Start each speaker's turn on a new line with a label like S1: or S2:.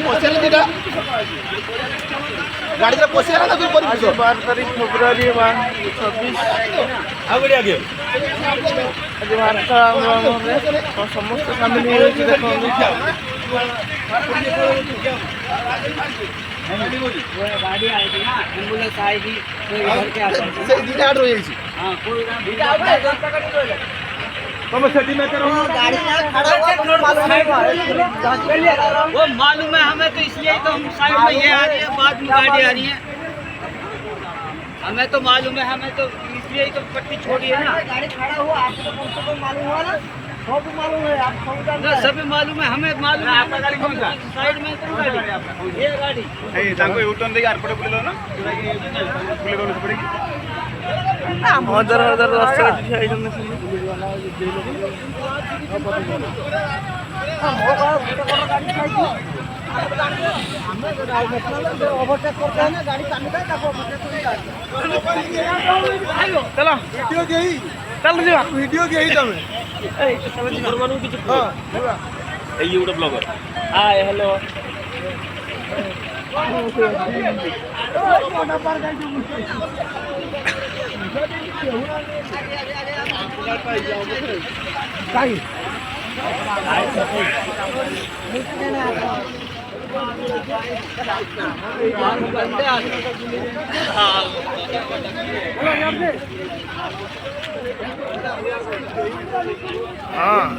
S1: ପଶିଗଲେ ଦିଟା ଗାଡ଼ିରେ ପଶିଗଲା ତାକୁ କରିବୁ
S2: 12 तारीख फेब्रुआरी 26
S1: ଆଉ ଗୋଟେ ଆଗେ
S2: आज वार्ता समस्त सामिल हो देखो
S3: गाड़ी आएगी ना एम्बुलेंस आएगी कोई घर के आकर
S1: ସେଇ ଦିଟା ଗାଡ଼ି ରହିଯାଇଛି
S3: हाँ कोई
S1: ତମେ ସେଠି ମେତେ ରହ
S3: गाड़ी वो मालूम है हमें तो इसलिए तो हम साइड में ये आ रही है बाद में गाड़ी आ रही है हमें तो मालूम है हमें तो इसलिए तो पट्टी छोड़ी है ना गाड़ी खड़ा हुआ आपको कम से कम मालूम हुआ ना सब मालूम है आप सभी मालूम है हमें मालूम है आपका गाड़ी कौन सा साइड में तो गाड़ी ये गाड़ी
S1: ଏ ତାଙ୍କୁ ୟୁଟର୍ନ ଦେଇକି ଆରପଟେ ବୁଲେଇଲ ନା ବୁଲେଇ ଗଲେ ପଡ଼ିକି
S2: हजार हजार रास्ता दिखाई जमने
S3: ओवरटेक करते हैं ना गाड़ी चालू है तब ओवरटेक
S2: चलो
S1: ଭିଡ଼ିଓ କେହି
S2: चल जा
S1: ଭିଡ଼ିଓ କେହି ତମେ
S4: ଏଇ ଗୋଟେ ବ୍ଲଗର
S2: हाय हेलो हाँ